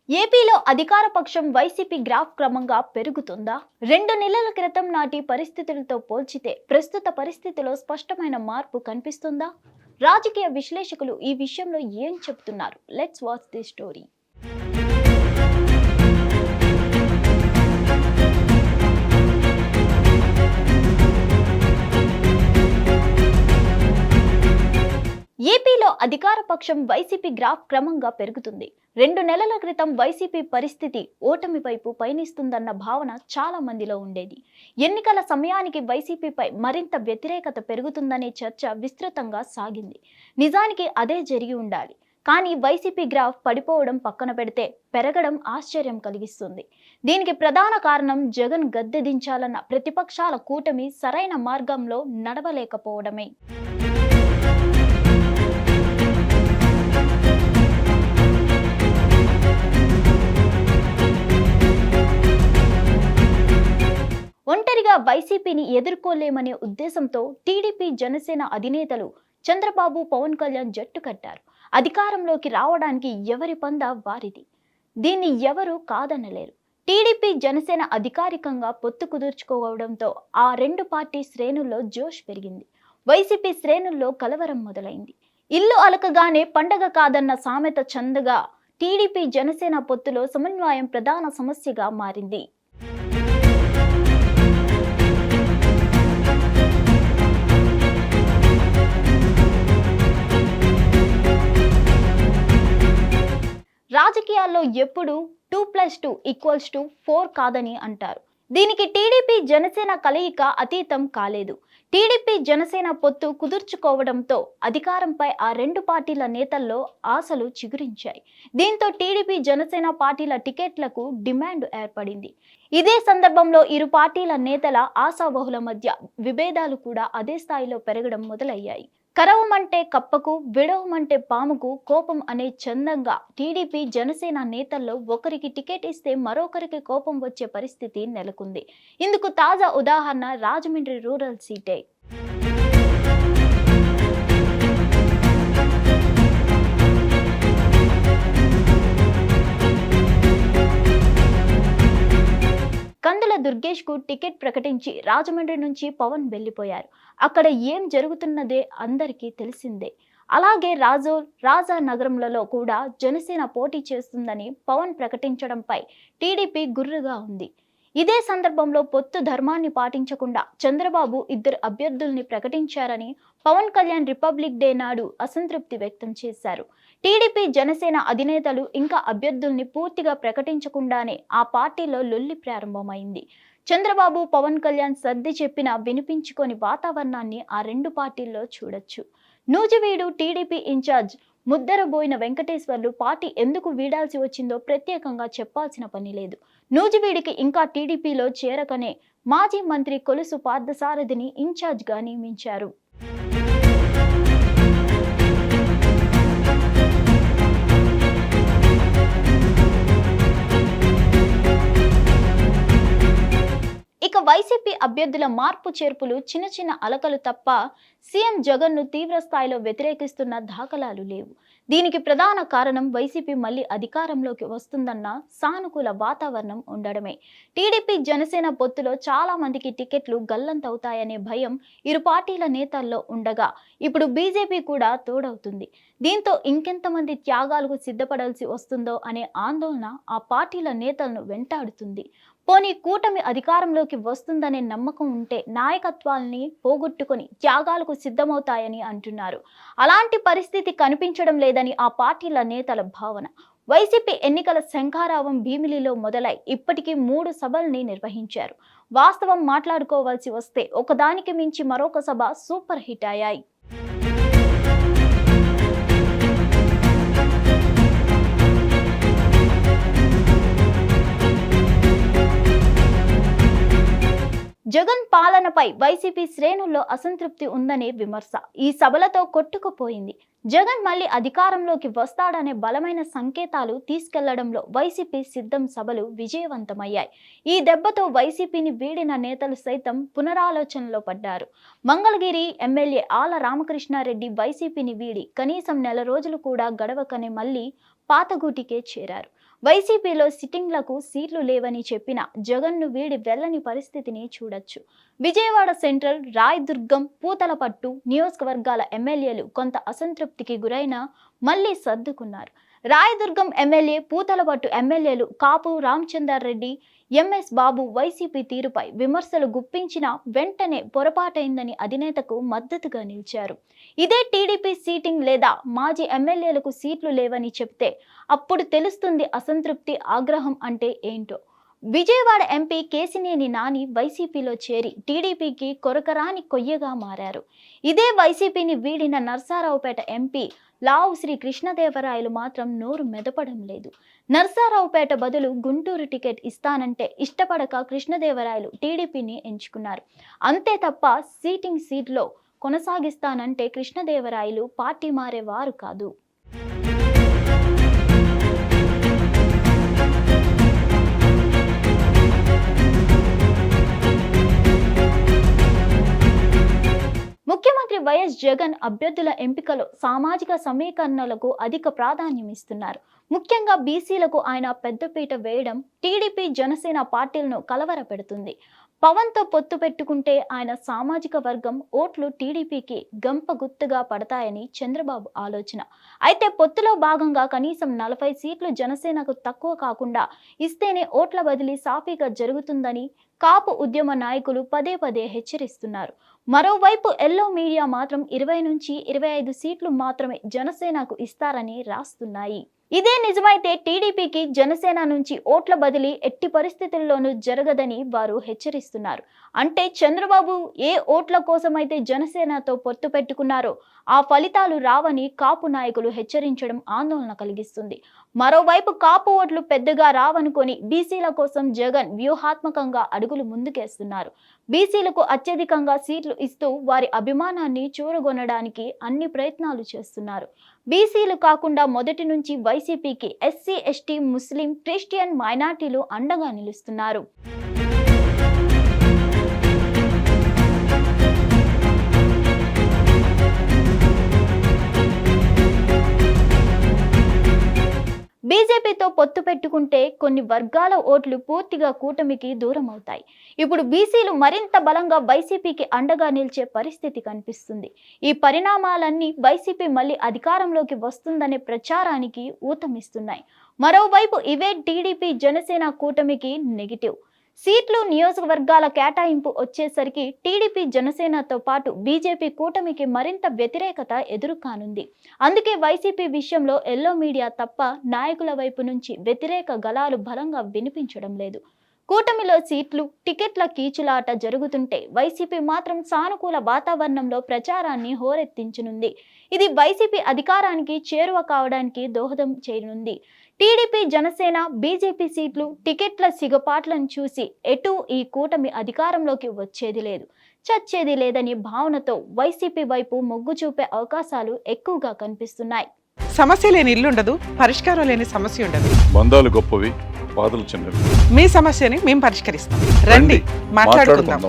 ఏపీలో అధికార పక్షం వైసీపీ గ్రాఫ్ క్రమంగా పెరుగుతుందా? 2 నెలల క్రితం నాటి పరిస్థితులతో పోల్చితే ప్రస్తుత పరిస్థితిలో స్పష్టమైన మార్పు కనిపిస్తుందా? రాజకీయ విశ్లేషకులు ఈ విషయంలో ఏం చెబుతున్నారు? Let's watch the story. ఏపీలో అధికార పక్షం వైసీపీ గ్రాఫ్ క్రమంగా పెరుగుతుంది. 2 నెలల క్రితం వైసీపీ పరిస్థితి ఓటమి వైపు పయనిస్తుందన్న భావన చాలా మందిలో ఉండేది. ఎన్నికల సమయానికి వైసీపీపై మరింత వ్యతిరేకత పెరుగుతుందనే చర్చ విస్తృతంగా సాగింది. నిజానికి అదే జరిగి ఉండాలి. కానీ వైసీపీ గ్రాఫ్ పడిపోవడం పక్కన పెడితే పెరగడం ఆశ్చర్యం కలిగిస్తుంది. దీనికి ప్రధాన కారణం జగన్ గద్దె దించాలన్న ప్రతిపక్షాల కూటమి సరైన మార్గంలో నడవలేకపోవడమే. ఒంటరిగా వైసీపీని ఎదుర్కోలేమనే ఉద్దేశంతో టీడీపీ జనసేన అధినేతలు చంద్రబాబు పవన్ కళ్యాణ్ జట్టు కట్టారు. అధికారంలోకి రావడానికి ఎవరి పందా వారిది. దీన్ని ఎవరు కాదనలేరు. టీడీపీ జనసేన అధికారికంగా పొత్తు కుదుర్చుకోవడంతో ఆ రెండు పార్టీ శ్రేణుల్లో జోష్ పెరిగింది. వైసీపీ శ్రేణుల్లో కలవరం మొదలైంది. ఇల్లు అలకగానే పండగ కాదన్న సామెత చందగా టీడీపీ జనసేన పొత్తులో సమన్వయం ప్రధాన సమస్యగా మారింది. రాజకీయాల్లో ఎప్పుడు 2+2=4 కాదని అంటారు. దీనికి టీడీపీ జనసేన కలయిక అతీతం కాలేదు. టీడీపీ జనసేన పొత్తు కుదుర్చుకోవడంతో అధికారంపై ఆ రెండు పార్టీల నేతల్లో ఆశలు చిగురించాయి. దీంతో టీడీపీ జనసేన పార్టీల టికెట్లకు డిమాండ్ ఏర్పడింది. ఇదే సందర్భంలో ఇరు పార్టీల నేతల ఆశావహుల మధ్య విభేదాలు కూడా అదే స్థాయిలో పెరగడం మొదలయ్యాయి. కరవమంటే కప్పకు, విడవమంటే పాముకు కోపం అనే చందంగా టీడీపీ జనసేన నేతల్లో ఒకరికి టికెట్ ఇస్తే మరొకరికి కోపం వచ్చే పరిస్థితి నెలకొంది. ఇందుకు తాజా ఉదాహరణ రాజమండ్రి రూరల్ సీటే. కందుల దుర్గేష్ కు టికెట్ ప్రకటించి రాజమండ్రి నుంచి పవన్ వెళ్లిపోయారు. అక్కడ ఏం జరుగుతున్నదే అందరికీ తెలిసిందే. అలాగే రాజానగరంలో కూడా జనసేన పోటీ చేస్తుందని పవన్ ప్రకటించడంపై టీడీపీ గుర్రుగా ఉంది. ఇదే సందర్భంలో పొత్తు ధర్మాన్ని పాటించకుండా చంద్రబాబు ఇద్దరు అభ్యర్థుల్ని ప్రకటించారని పవన్ కళ్యాణ్ రిపబ్లిక్ డే నాడు అసంతృప్తి వ్యక్తం చేశారు. టీడీపీ జనసేన అధినేతలు ఇంకా అభ్యర్థుల్ని పూర్తిగా ప్రకటించకుండానే ఆ పార్టీలో లొల్లి ప్రారంభమైంది. చంద్రబాబు పవన్ కళ్యాణ్ సర్ది చెప్పినా వినిపించుకొని వాతావరణాన్ని ఆ రెండు పార్టీల్లో చూడొచ్చు. నూజివీడు టీడీపీ ఇన్ఛార్జ్ ముద్దరబోయిన వెంకటేశ్వర్లు పార్టీ ఎందుకు వీడాల్సి వచ్చిందో ప్రత్యేకంగా చెప్పాల్సిన పని లేదు. నూజివీడికి ఇంకా టీడీపీలో చేరకనే మాజీ మంత్రి కొలుసు పార్థసారథిని ఇన్ఛార్జ్గా నియమించారు. ఇక వైసీపీ అభ్యర్థుల మార్పు చేర్పులు చిన్న చిన్న అలకలు తప్ప సీఎం జగన్ను తీవ్ర స్థాయిలో వ్యతిరేకిస్తున్న దాఖలాలు లేవు. దీనికి ప్రధాన కారణం వైసీపీ మళ్లీ అధికారంలోకి వస్తుందన్న సానుకూల వాతావరణం ఉండడమే. టీడీపీ జనసేన పొత్తులో చాలా మందికి టికెట్లు గల్లంతవుతాయనే భయం ఇరు పార్టీల నేతల్లో ఉండగా ఇప్పుడు బీజేపీ కూడా తోడవుతుంది. దీంతో ఇంకెంతమంది త్యాగాలకు సిద్ధపడాల్సి వస్తుందో అనే ఆందోళన ఆ పార్టీల నేతలను వెంటాడుతుంది. పోనీ కూటమి అధికారంలోకి వస్తుందనే నమ్మకం ఉంటే నాయకత్వాల్ని పోగొట్టుకొని త్యాగాలకు సిద్ధమవుతాయని అంటున్నారు. అలాంటి పరిస్థితి కనిపించడం లేదని ఆ పార్టీల నేతల భావన. వైసీపీ ఎన్నికల శంఖారావం భీమిలిలో మొదలై ఇప్పటికీ 3 సభల్ని నిర్వహించారు. వాస్తవం మాట్లాడుకోవాల్సి వస్తే ఒకదానికి మించి మరొక సభ సూపర్ హిట్ అయ్యాయి. జగన్ పాలనపై వైసీపీ శ్రేణుల్లో అసంతృప్తి ఉందనే విమర్శ ఈ సభలతో కొట్టుకుపోయింది. జగన్ మళ్లీ అధికారంలోకి వస్తాడనే బలమైన సంకేతాలు తీసుకెళ్లడంలో వైసీపీ సిద్ధం సభలు విజయవంతమయ్యాయి. ఈ దెబ్బతో వైసీపీని వీడిన నేతలు సైతం పునరాలోచనలో పడ్డారు. మంగళగిరి ఎమ్మెల్యే ఆళ్ల రామకృష్ణారెడ్డి వైసీపీని వీడి కనీసం నెల రోజులు కూడా గడవకనే మళ్లీ పాతగూటికే చేరారు. వైసీపీలో సిట్టింగ్లకు సీట్లు లేవని చెప్పిన జగన్ను వీడి వెళ్ళని పరిస్థితిని చూడొచ్చు. విజయవాడ సెంట్రల్, రాయదుర్గం, పూతలపట్టు నియోజకవర్గాల ఎమ్మెల్యేలు కొంత అసంతృప్తికి గురైనా మళ్లీ సర్దుకున్నారు. రాయదుర్గం ఎమ్మెల్యే, పూతలపట్టు ఎమ్మెల్యేలు కాపు రామచంద్రారెడ్డి, ఎంఎస్ బాబు వైసీపీ తీరుపై విమర్శలు గుప్పించిన వెంటనే పొరపాటైందని అధినేతకు మద్దతుగా నిలిచారు. ఇదే టీడీపీ సీటింగ్ లేదా మాజీ ఎమ్మెల్యేలకు సీట్లు లేవని చెప్తే అప్పుడు తెలుస్తుంది అసంతృప్తి, ఆగ్రహం అంటే ఏంటో. విజయవాడ ఎంపీ కేశినేని నాని వైసీపీలో చేరి టీడీపీకి కొరకరాని కొయ్యగా మారారు. ఇదే వైసీపీని వీడిన నర్సారావుపేట ఎంపీ లావు శ్రీ కృష్ణదేవరాయలు మాత్రం నోరు మెదపడం లేదు. నర్సారావుపేట బదులు గుంటూరు టికెట్ ఇస్తానంటే ఇష్టపడక కృష్ణదేవరాయలు టీడీపీని ఎంచుకున్నారు. అంతే తప్ప సీటింగ్ సీట్లో కొనసాగిస్తానంటే కృష్ణదేవరాయలు పార్టీ మారేవారు కాదు. ముఖ్యమంత్రి వైఎస్ జగన్ అభ్యర్థుల ఎంపికలో సామాజిక సమీకరణలకు అధిక ప్రాధాన్యం ఇస్తున్నారు. ముఖ్యంగా బీసీలకు ఆయన పెద్దపీట వేయడం టీడీపీ, జనసేన పార్టీలను కలవరపెడుతుంది. పవన్తో పొత్తు పెట్టుకుంటే ఆయన సామాజిక వర్గం ఓట్లు టీడీపీకి గంప గుర్తుగా పడతాయని చంద్రబాబు ఆలోచన. అయితే పొత్తులో భాగంగా కనీసం 40 సీట్లు జనసేనకు తక్కువ కాకుండా ఇస్తేనే ఓట్ల బదిలీ సాఫీగా జరుగుతుందని కాపు ఉద్యమ నాయకులు పదే పదే హెచ్చరిస్తున్నారు. మరోవైపు ఎల్లో మీడియా మాత్రం 20 నుంచి 25 సీట్లు మాత్రమే జనసేనకు ఇస్తారని రాస్తున్నాయి. ఇదే నిజమైతే టీడీపీకి జనసేన నుంచి ఓట్ల బదిలీ ఎట్టి పరిస్థితుల్లోనూ జరగదని వారు హెచ్చరిస్తున్నారు. అంటే చంద్రబాబు ఏ ఓట్ల కోసమైతే జనసేనతో పొత్తు పెట్టుకున్నారో ఆ ఫలితాలు రావని కాపు నాయకులు హెచ్చరించడం ఆందోళన కలిగిస్తుంది. మరోవైపు కాపు ఓట్లు పెద్దగా రావనుకొని బీసీల కోసం జగన్ వ్యూహాత్మకంగా అడుగులు ముందుకేస్తున్నారు. బీసీలకు అత్యధికంగా సీట్లు ఇస్తూ వారి అభిమానాన్ని చూరగొనడానికి అన్ని ప్రయత్నాలు చేస్తున్నారు. బీసీలు కాకుండా మొదటి నుంచి వైసీపీకి ఎస్సీ, ఎస్టీ, ముస్లిం, క్రిస్టియన్ మైనార్టీలు అండగా నిలుస్తున్నారు. బీజేపీతో పొత్తు పెట్టుకుంటే కొన్ని వర్గాల ఓట్లు పూర్తిగా కూటమికి దూరం అవుతాయి. ఇప్పుడు బీసీలు మరింత బలంగా వైసీపీకి అండగా నిలిచే పరిస్థితి కనిపిస్తుంది. ఈ పరిణామాలన్నీ వైసీపీ మళ్ళీ అధికారంలోకి వస్తుందనే ప్రచారానికి ఊతమిస్తున్నాయి. మరోవైపు ఇవే టీడీపీ, జనసేన కూటమికి నెగిటివ్. సీట్లు, నియోజకవర్గాల కేటాయింపు వచ్చేసరికి టీడీపీ, జనసేనతో పాటు బీజేపీ కూటమికి మరింత వ్యతిరేకత ఎదురుకానుంది. అందుకే వైసీపీ విషయంలో ఎల్లో మీడియా తప్ప నాయకుల వైపు నుంచి వ్యతిరేక గళాలు బలంగా వినిపించడం లేదు. కూటమిలో సీట్లు, టికెట్ల కీచులాట జరుగుతుంటే వైసీపీ మాత్రం సానుకూల వాతావరణంలో ప్రచారాన్ని హోరెత్తించనుంది. ఇది వైసీపీ అధికారానికి చేరువ కావడానికి దోహదం చేయనుంది. టీడీపీ, జనసేన, బీజేపీ సీట్లు, టికెట్ల సిగపాట్లను చూసి ఎటు ఈ కూటమి అధికారంలోకి వచ్చేది లేదు, చచ్చేది లేదని భావనతో వైసీపీ వైపు మొగ్గు చూపే అవకాశాలు ఎక్కువగా కనిపిస్తున్నాయి. సమస్య లేని ఇల్లు ఉండదు, పరిష్కారం లేని సమస్య ఉండదు. బంధాలు గొప్పవి, బాధలు చిన్నవి. మీ సమస్యని మేము పరిష్కరిస్తాం. రండి, మాట్లాడుకుందాం.